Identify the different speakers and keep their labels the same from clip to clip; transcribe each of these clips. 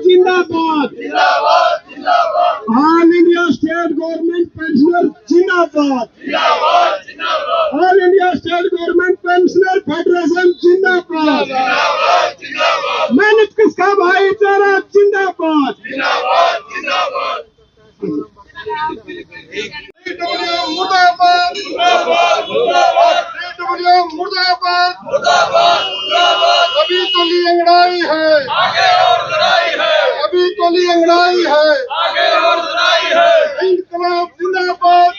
Speaker 1: जिंदाबाद all India state government pensioner जिंदाबाद all India state government pensioner federation जिंदाबाद मेहनत किसका भाईचारा जिंदाबाद मुर्दाबाद अभी तो ली अंगड़ाई है अभी तो ली अंगड़ाई है इंकलाब जिंदाबाद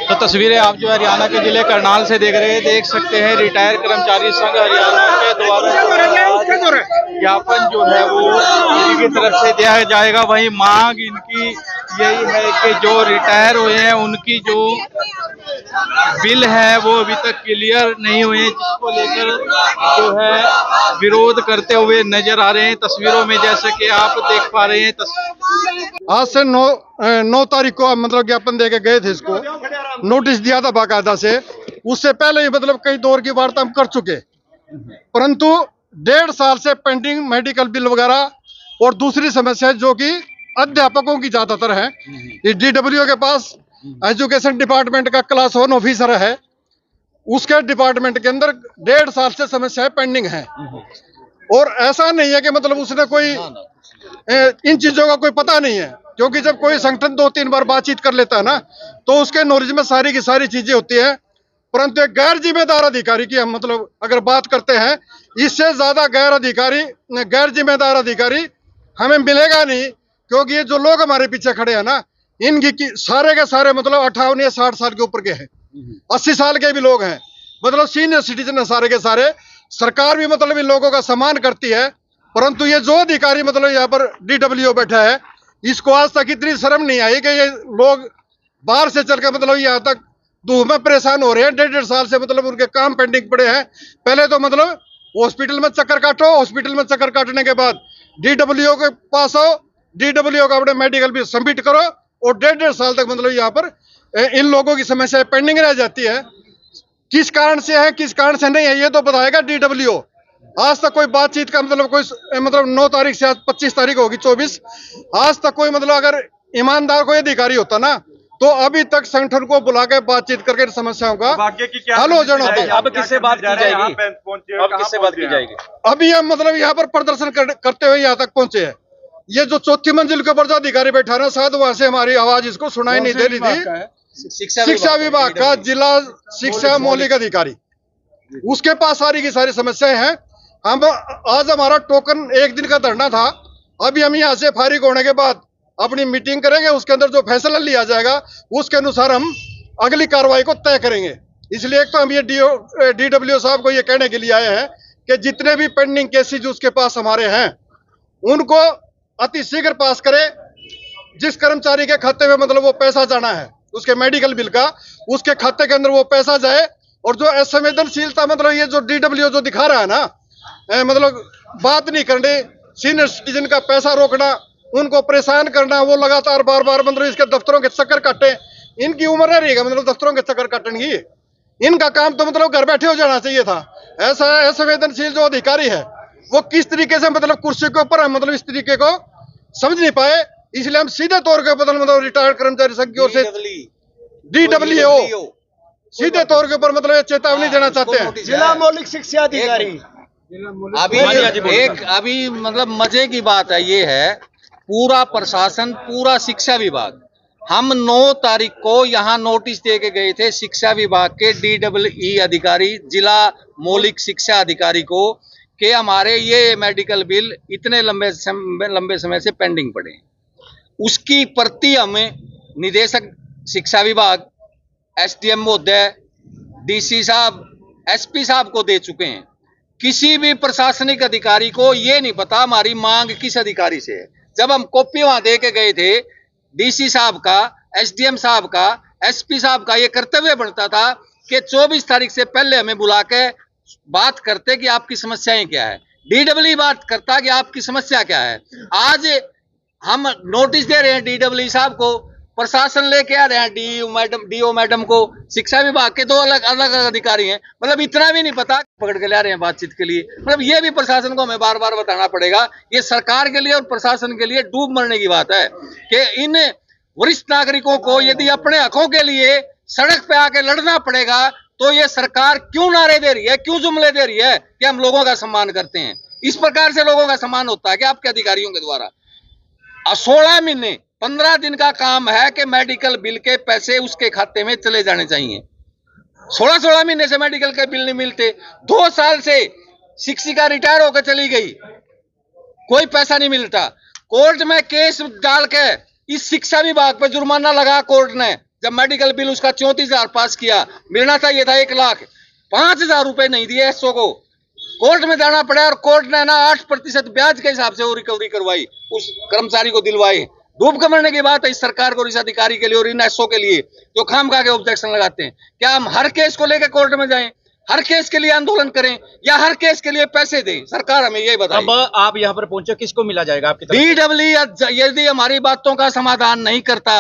Speaker 2: तो तस्वीरें आप जो हरियाणा के जिले करनाल से देख सकते हैं। रिटायर कर्मचारी संघ हरियाणा के द्वारा ज्ञापन जो है वो इनकी तरफ से दिया जाएगा। वही मांग इनकी यही है कि जो रिटायर हुए हैं उनकी जो बिल है वो अभी तक क्लियर नहीं हुए, जिसको लेकर जो है विरोध करते हुए नजर आ रहे हैं। तस्वीरों में जैसे कि आप देख पा रहे हैं,
Speaker 1: आज से 9 तारीख को मतलब ज्ञापन दे के गए थे, इसको नोटिस दिया था बाकायदा से। उससे पहले ही मतलब कई दौर की वार्ता हम कर चुके, परंतु 1.5 साल से पेंडिंग मेडिकल बिल वगैरह और दूसरी समस्या जो कि अध्यापकों की ज्यादातर है। इस DWO के पास एजुकेशन डिपार्टमेंट का क्लास 1 ऑफिसर है, उसके डिपार्टमेंट के अंदर 1.5 साल से समस्याएं पेंडिंग है। और ऐसा नहीं है कि मतलब उसने कोई इन चीजों का कोई पता नहीं है, क्योंकि जब कोई संगठन 2-3 बार बातचीत कर लेता है ना, तो उसके नॉलेज में सारी की सारी चीजें होती है। परंतु एक गैर जिम्मेदार अधिकारी की हम मतलब अगर बात करते हैं, इससे ज्यादा गैर जिम्मेदार अधिकारी हमें मिलेगा नहीं। क्योंकि ये जो लोग हमारे पीछे खड़े हैं ना, इनकी सारे के सारे मतलब 58 या 60 साल के ऊपर के हैं, 80 साल के भी लोग हैं, मतलब सीनियर सिटीजन है सारे के सारे। सरकार भी मतलब इन लोगों का सम्मान करती है, परंतु ये जो अधिकारी मतलब यहाँ पर DWO बैठा है, इसको आज तक इतनी शर्म नहीं आई कि ये लोग बाहर से चलकर मतलब यहाँ तक धूप में परेशान हो रहे हैं। 1.5 साल से मतलब उनके काम पेंडिंग पड़े हैं। पहले तो मतलब हॉस्पिटल में चक्कर काटो, हॉस्पिटल में चक्कर काटने के बाद DWO के पास आओ, DWO का अपने मेडिकल भी सबमिट करो, और 1.5 साल तक मतलब यहाँ पर इन लोगों की समस्या पेंडिंग रह जाती है। किस कारण से है, किस कारण से नहीं है, ये तो बताएगा DWO। आज तक कोई बातचीत का मतलब कोई मतलब 9 तारीख से आज 25 तारीख होगी 24, आज तक कोई मतलब अगर ईमानदार कोई अधिकारी होता ना, तो अभी तक संगठन को बुला के बातचीत करके समस्याओं का हल हो जाना होता।
Speaker 2: अब किससे बात की जाएगी? अब किससे बात की जाएगी?
Speaker 1: अभी हम मतलब यहाँ पर प्रदर्शन करते हुए यहाँ तक पहुंचे हैं। ये जो 4थी मंजिल के ऊपर जो अधिकारी बैठा ना, शायद वहां से हमारी आवाज इसको सुनाई नहीं दे रही थी। शिक्षा विभाग का जिला शिक्षा मौलिक अधिकारी, उसके पास सारी की सारी समस्याएं हैं। हम आज हमारा टोकन 1 दिन का धरना था। अभी हम यहाँ से फारिग होने के बाद अपनी मीटिंग करेंगे, उसके अंदर जो फैसला लिया जाएगा उसके अनुसार हम अगली कार्रवाई को तय करेंगे। इसलिए एक तो हम ये DWO साहब को ये कहने के लिए आए हैं कि जितने भी पेंडिंग केसेज उसके पास हमारे हैं, उनको अति शीघ्र पास करे। जिस कर्मचारी के खाते में मतलब वो पैसा जाना है उसके मेडिकल बिल का, उसके खाते के अंदर वो पैसा जाए। और जो असंवेदनशीलता मतलब ये जो DWO जो दिखा रहा है ना, मतलब बात नहीं करने, सीनियर सिटीजन का पैसा रोकना, उनको परेशान करना, वो लगातार बार बार मतलब इसके दफ्तरों के चक्कर काटे। इनकी उम्र नहीं रहेगा मतलब दफ्तरों के चक्कर काटने की, इनका काम तो मतलब घर बैठे हो जाना चाहिए था। ऐसा असंवेदनशील जो अधिकारी है वो किस तरीके से मतलब कुर्सी के ऊपर मतलब इस तरीके को समझ नहीं पाए। इसलिए हम सीधे तौर के मतलब रिटायर्ड कर्मचारी संघ की ओर से DWO सीधे तौर के ऊपर मतलब चेतावनी देना चाहते हैं।
Speaker 3: जिला मौलिक शिक्षा अधिकारी
Speaker 2: अभी मतलब मजे की बात है, ये है पूरा प्रशासन, पूरा शिक्षा विभाग, हम 9 तारीख को यहाँ नोटिस दे के गए थे शिक्षा विभाग के DWE अधिकारी, जिला मौलिक शिक्षा अधिकारी को, कि हमारे ये मेडिकल बिल इतने लंबे समय से पेंडिंग पड़े हैं। उसकी प्रति हमें निदेशक शिक्षा विभाग, SDM महोदय, DC साहब, SP साहब को दे चुके हैं। किसी भी प्रशासनिक अधिकारी को ये नहीं पता हमारी मांग किस अधिकारी से है। जब हम कॉपी वहां दे के गए थे, DC साहब का, SDM साहब का, SP साहब का ये कर्तव्य बनता था कि 24 तारीख से पहले हमें बुला के बात करते कि आपकी समस्याएं क्या है। DWE बात करता कि आपकी समस्या क्या है। आज हम नोटिस दे रहे हैं DWE साहब को, प्रशासन लेके आ रहे हैं डीओ मैडम को, शिक्षा विभाग के दो अलग अलग अधिकारी हैं, मतलब इतना भी नहीं पता, पकड़ के ले रहे हैं बातचीत के लिए। मतलब ये भी प्रशासन को हमें बार बार बताना पड़ेगा, ये सरकार के लिए और प्रशासन के लिए डूब मरने की बात है कि इन वरिष्ठ नागरिकों को यदि अपने हकों के लिए सड़क पे आके लड़ना पड़ेगा तो ये सरकार क्यों नारे दे रही है, क्यों जुमले दे रही है कि हम लोगों का सम्मान करते हैं। इस प्रकार से लोगों का सम्मान होता है कि आपके अधिकारियों के द्वारा 16 महीने 15 दिन का काम है कि मेडिकल बिल के पैसे उसके खाते में चले जाने चाहिए। 16 महीने से मेडिकल के बिल नहीं मिलते। 2 साल से शिक्षिका रिटायर होकर चली गई, कोई पैसा नहीं मिलता। कोर्ट में केस डाल के इस शिक्षा विभाग पर जुर्माना लगा कोर्ट ने, जब मेडिकल बिल उसका 34,000 पास किया, मिलना चाहिए था 1 लाख, 5,000 रुपए नहीं दिए एसओ को, कोर्ट में जाना पड़ा और कोर्ट ने ना 8% ब्याज के हिसाब से वो रिकवरी करवाई, उस कर्मचारी को दिलवाई। डूब के मरने की बात है इस सरकार को, इस अधिकारी के लिए और इन एसओ के लिए जो खामखा के ऑब्जेक्शन लगाते हैं। क्या हम हर केस को लेकर कोर्ट में जाएं, हर केस के लिए आंदोलन करें या हर केस के लिए पैसे दें? सरकार हमें यही बताए।
Speaker 4: अब आप यहाँ पर पहुंचे, किसको मिला जाएगा आपकी तरफ से?
Speaker 2: डीडब्ल्यू यदि हमारी बातों का समाधान नहीं करता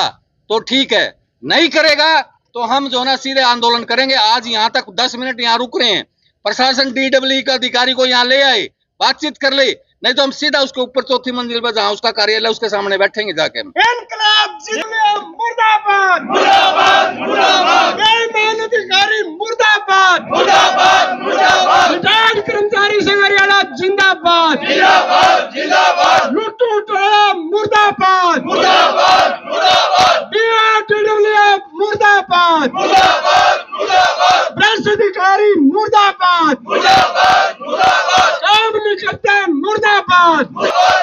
Speaker 2: तो ठीक है, नहीं करेगा तो हम जो ना सीधे आंदोलन करेंगे। आज यहाँ तक 10 मिनट यहाँ रुक रहे हैं, प्रशासन डीडब्ल्यू का अधिकारी को यहाँ ले आए, बातचीत कर ले, नहीं तो हम सीधा उसके ऊपर 4थी मंजिल पर जहाँ उसका कार्यालय उसके सामने बैठेंगे जाके।
Speaker 3: इनकलाब जिंदाबाद, मुर्दाबाद मुर्दाबाद मुर्दाबाद, बेईमान अधिकारी मुर्दाबाद मुर्दाबाद मुर्दाबाद, रिटायर्ड कर्मचारी संघ हरियाणा जिंदाबाद जिंदाबाद जिंदाबाद, लुट्टू टोला मुर्दाबाद मुर्दाबाद मुर्दाबाद, डीडब्ल्यू मुर्दाबाद मुर्दाबाद मुर्दाबाद, भ्रष्ट अधिकारी मुर्दाबाद मुर्दाबाद मुर्दाबाद, काम नहीं करते मुर्दाबाद,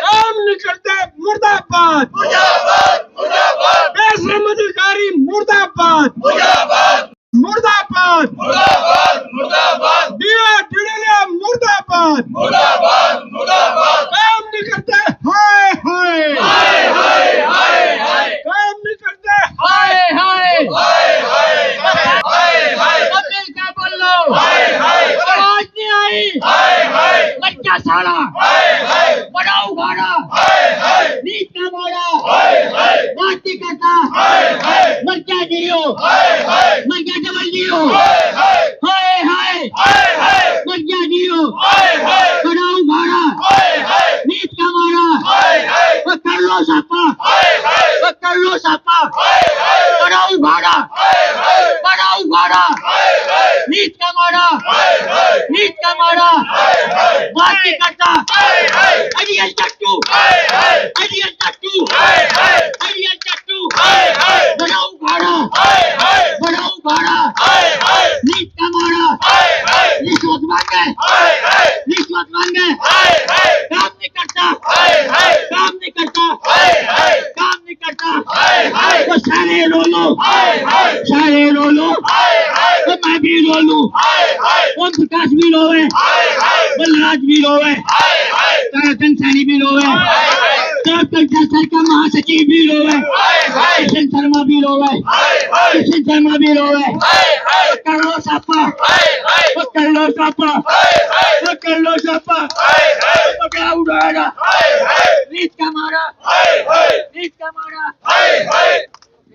Speaker 3: काम नहीं करते मुर्दाबाद मुर्दाबाद मुर्दाबाद, बेशरम अधिकारी मुर्दाबाद मुर्दाबाद मुर्दाबाद मुर्दाबाद मुर्दाबाद, डीडब्ल्यू मुर्दाबाद मुर्दाबाद मुर्दाबाद, काम नहीं करते हाय हाय हाय हाय हाय हाय, काम नहीं करते हाय हाय हाय हाय हाय हाय, क्या बोल लो हाय हाय, आवाज नहीं आई हाय हाय, लज्जा साड़ा हाय हाय, बड़ा उगाड़ा हाय हाय, नीच का मारा हाय हाय, बात नहीं करता हाय हाय, लज्जा दियो हाय हाय, लज्जा डबल दियो हाय हाय हाय हाय हाय, लज्जा दियो हाय हाय, बड़ा उगाड़ा हाय हाय, नीच का मारा हाय हाय, वो कर लो सापा हाय हाय, वो कर लो सापा हाय हाय, बड़ा उगाड़ा हाय हाय, बड़ा उगाड़ा हाय हाय, नीच का मारा हाय हाय, नीच का मारा हाय हाय, बात नहीं करता हाय हाय, अरियल टट्टू हाय हाय, अरियल टट्टू हाय हाय, अरियल टट्टू हाय हाय, बड़ा उगाड़ा हाय हाय, बड़ा उगाड़ा हाय हाय, नीच का मारा हाय हाय, रिश्वत मांगे हाय हाय, रिश्वत मांगे हाय हाय, काम नहीं करता हाय हाय, काम नहीं करता हाय हाय, काम नहीं करता हाय हाय, वो सारे रो लो हाय हाय, सारे रो लो हाय हाय, वो मैं भी रो लूं हाय हाय, वो विकास भी रोवे हाय हाय, बलराज भी रोवे हाय हाय, ताराचंद सैनी भी रोवे हाय हाय, सर का महासचिव भी रोवे हाय हाय, किशन शर्मा भी रोवे हाय हाय, किशन शर्मा भी रोवे हाय हाय, कर लो सापा हाय हाय, वो कर लो सापा हाय हाय, वो कर लो सापा हाय हाय, पकड़ा उड़ाएगा हाय हाय, नीच का मारा हाय हाय, नीच का मारा हाय हाय,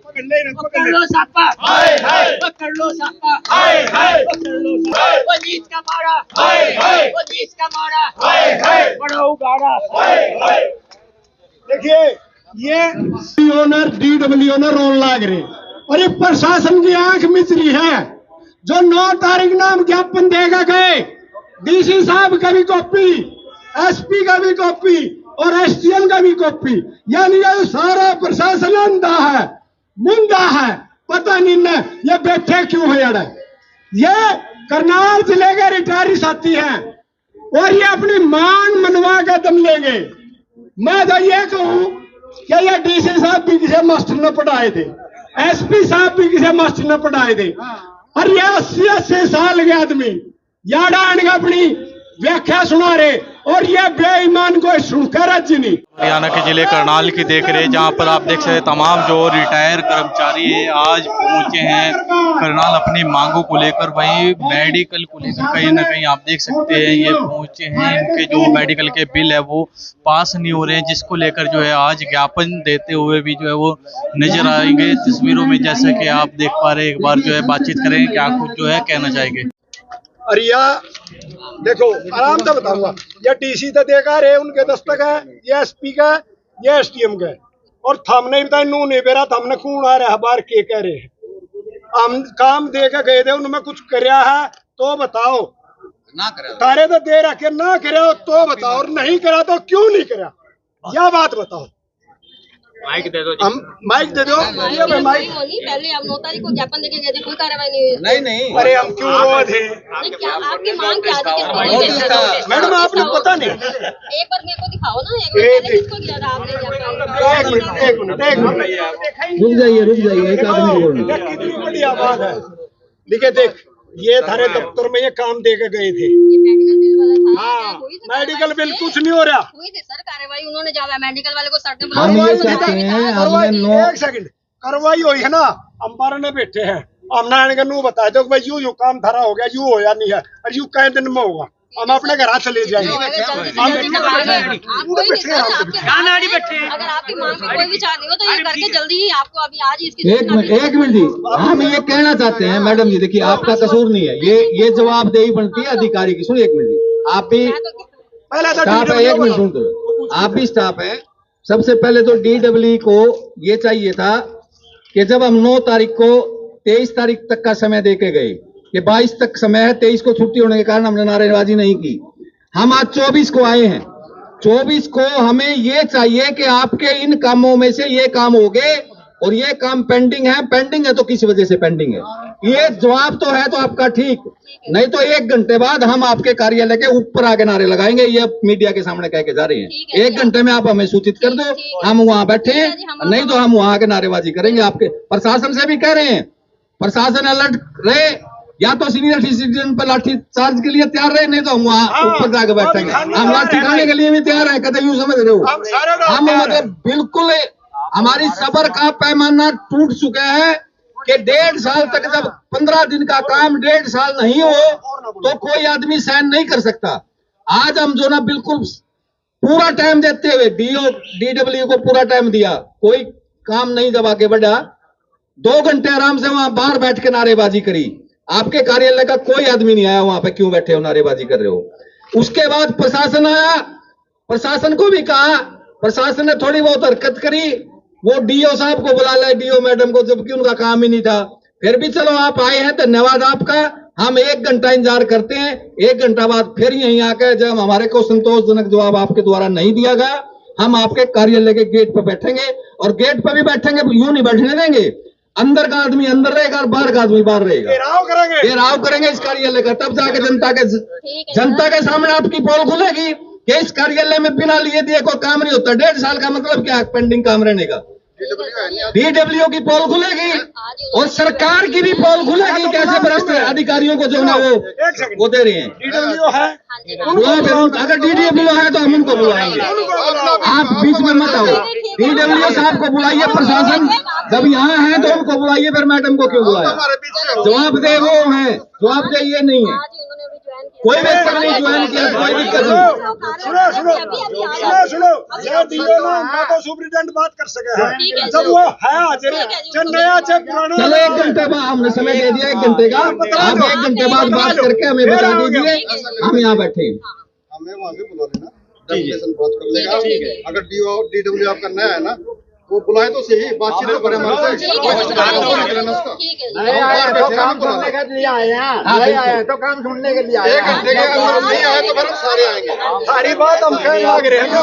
Speaker 3: पकड़ लो सापा हाय हाय, पकड़ लो सापा हाय हाय, पकड़ लो सापा, वो नीच का मारा हाय हाय, वो नीच का मारा हाय हाय, बड़ा उगाड़ा हाय हाय।
Speaker 1: देखिए ये ओनर डीडब्ल्यू ओनर रोन लाग रहे और ये प्रशासन की आंख मिच रही है। जो 9 तारीख नाम ज्ञापन देगा गए, डीसी साहब का भी कॉपी, एसपी का भी कॉपी और एसडीएम का भी कॉपी, यानी ये सारा प्रशासन अंधा है, मुंडा है, पता नहीं न ये बैठे क्यों है। ये करनाल जिले के रिटायरी साथी हैं और ये अपनी मान मनवा के दम लेंगे। मैं तो ये कहूं कि ये डीसी साहब भी किसी मास्टर ने पढ़ाए थे, एसपी साहब भी किसी मास्टर ने पढ़ाए थे, और ये 80 साल के आदमी याडा अपनी व्याख्या सुना रहे
Speaker 3: और ये बेईमान को सुनकर रजनी।
Speaker 5: हरियाणा के जिले करनाल की देख रहे हैं, जहां पर आप देख सकते हैं तमाम जो रिटायर कर्मचारी हैं आज पहुंचे हैं करनाल अपनी मांगों को लेकर। वहीं मेडिकल को लेकर कहीं ना कहीं आप देख सकते हैं ये पहुंचे हैं, इनके जो मेडिकल के बिल है वो पास नहीं हो रहे हैं, जिसको लेकर जो है आज ज्ञापन देते हुए भी जो है वो नजर आएंगे तस्वीरों में, जैसे कि आप देख पा रहे हैं। एक बार जो है बातचीत करेंगे, क्या कुछ जो है कहना चाहेंगे।
Speaker 6: अरे देखो आराम से बताऊंगा, ये डीसी तो देखा रहे उनके दस्तक है, ये एसपी का, ये एसडीएम का, और थम नहीं बताया नू नहीं बेरा हमने कौन आ रहा है बार के कह रहे हैं। हम काम दे के गए थे, उनमें कुछ करया है तो बताओ,
Speaker 2: ना करे
Speaker 6: तारे तो दे रखे ना करे तो बताओ, और नहीं करा तो क्यों नहीं करा, यह बात बताओ।
Speaker 4: माइक दे दो,
Speaker 6: हम माइक दे दो, ये मैं माइक
Speaker 7: पहले हम 9 तारीख को ज्ञापन देके गए थे, कोई कार्रवाई नहीं हुई।
Speaker 2: नहीं नहीं,
Speaker 6: अरे हम क्यों रो थे
Speaker 7: क्या आपकी मांग क्या थी?
Speaker 6: मैडम, आपने पता नहीं।
Speaker 7: एक बार मेरे को दिखाओ ना, एक बार पहले किसको किया था आपने ज्ञापन?
Speaker 6: एक मिनट रुक जाइए एक आदमी, कितनी बढ़िया बात है। देखिए देख, ये थारे दफ्तर में ये काम दे के गए थे।
Speaker 7: ये मेडिकल बिल वाला था।
Speaker 6: हाँ,
Speaker 7: हुई थी
Speaker 6: मेडिकल बिल
Speaker 7: कार्रवाई?
Speaker 6: कुछ नहीं हो रहा।
Speaker 7: हुई थी सर कार्रवाई, उन्होंने जावा मेडिकल वाले को सर ने
Speaker 6: एक सेकंड, कार्रवाई हुई है ना, हम बारह ने बैठे हैं, हमने आने का नू बताया दो भाई यूं यूं काम थारा हो गया, यूं हो या नहीं है, और यूं कई दिन में होगा, हम अपने घर चले जाएंगे।
Speaker 7: अगर आपकी मांग में कोई विचार नहीं हो तो ये करके जल्दी ही आपको अभी आज ही इसकी
Speaker 8: एक मिनट जी, हम ये कहना चाहते हैं मैडम जी, देखिए आपका कसूर नहीं है, ये जवाबदेही बनती है अधिकारी की। सुनिए एक मिनट जी, आप भी
Speaker 6: पहले तो
Speaker 8: स्टाफ है, एक मिनट सुन दो, आप भी स्टाफ है। सबसे पहले तो DWE को ये चाहिए था कि जब हम 9 तारीख को 23 तारीख तक का समय देके गए कि 22 तक समय है, 23 को छुट्टी होने के कारण हमने नारेबाजी नहीं की। हम आज 24 को आए हैं, 24 को हमें ये चाहिए कि आपके इन कामों में से ये काम हो गए और ये काम पेंडिंग है तो किस वजह से पेंडिंग है, ये जवाब तो है तो आपका ठीक, नहीं तो 1 घंटे बाद हम आपके कार्यालय के ऊपर आके नारे लगाएंगे, ये मीडिया के सामने कह के जा रहे हैं। 1 घंटे में आप हमें सूचित कर दो, हम वहां बैठे हैं, नहीं तो हम वहां आके नारेबाजी करेंगे। आपके प्रशासन से भी कह रहे हैं, प्रशासन अलर्ट रहे, या तो सीनियर सिटीजन पर लाठी चार्ज के लिए तैयार रहे, नहीं तो हम वहाँ ऊपर जाकर बैठेंगे। हम लाठी खाने के लिए भी तैयार हैं, कहते यूं समझ रहे हो। हम मतलब बिल्कुल हमारी सब्र का पैमाना टूट चुका है कि 1.5 साल तक, जब 15 दिन का काम 1.5 साल नहीं हो तो कोई आदमी सहन नहीं कर सकता। आज हम जो ना बिल्कुल पूरा टाइम देते हुए DWE को पूरा टाइम दिया, कोई काम नहीं जब आगे बढ़ा, 2 घंटे आराम से वहां बाहर बैठ के नारेबाजी करी। आपके कार्यालय का कोई आदमी नहीं आया, वहां पे क्यों बैठे हो नारेबाजी कर रहे हो। उसके बाद प्रशासन आया, प्रशासन को भी कहा, प्रशासन ने थोड़ी बहुत हरकत करी, वो DO साहब को बुला लिया, DO मैडम को, जबकि उनका काम ही नहीं था। फिर भी चलो आप आए हैं, धन्यवाद आपका। हम 1 घंटा इंतजार करते हैं, 1 घंटा बाद फिर यहीं आकर जब हमारे को संतोषजनक जवाब आपके द्वारा नहीं दिया गया, हम आपके कार्यालय के गेट पर बैठेंगे, और गेट पर भी बैठेंगे, यूं नहीं बैठने देंगे। अंदर का आदमी अंदर रहेगा और बाहर का आदमी बाहर रहेगा। घेराव करेंगे इस कार्यालय का, तब जाके जनता के सामने आपकी पोल खुलेगी कि इस कार्यालय में बिना लिए दिए कोई काम नहीं होता। 1.5 साल का मतलब क्या है पेंडिंग काम रहने का। DWE की पोल खुलेगी और सरकार की भी पोल खुलेगी, कैसे भ्रष्ट अधिकारियों को जो ना वो दे रहे हैं। अगर DWE है तो हम उनको बुलाएंगे, आप बीच में मत आओ। DWE साहब को बुलाइए, प्रशासन जब यहाँ है तो उनको बुलाइए, फिर मैडम को क्यों बुलाया। जवाबदेह वो है, जवाबदेह ये नहीं है। कोई भी स्तर नहीं ज्वाइन किया, कोई दिक्कत नहीं।
Speaker 6: सुनो, तो सुप्रिटेंडेंट बात कर सके हैं, जब वो है नया
Speaker 8: चलो 1 घंटे बाद हमने समय दे दिया, 1 घंटे का, आप 1 घंटे बाद बात करके हमें बता दीजिए, हम यहाँ बैठे।
Speaker 1: हमें वहाँ से बुला लेना, डेपुटेशन बात कर लेगा। अगर DWE आपका नया है ना, वो बुलाए तो सही, बातचीत तो करें हमारे से।
Speaker 7: नहीं आया
Speaker 8: तो काम सुनने के लिए आए हैं, नहीं आए तो काम सुनने के लिए आए हैं।
Speaker 1: 1 घंटे के अगर नहीं आए तो फिर सारे आएंगे।
Speaker 6: सारी बात हम कहने लग रहे हैं।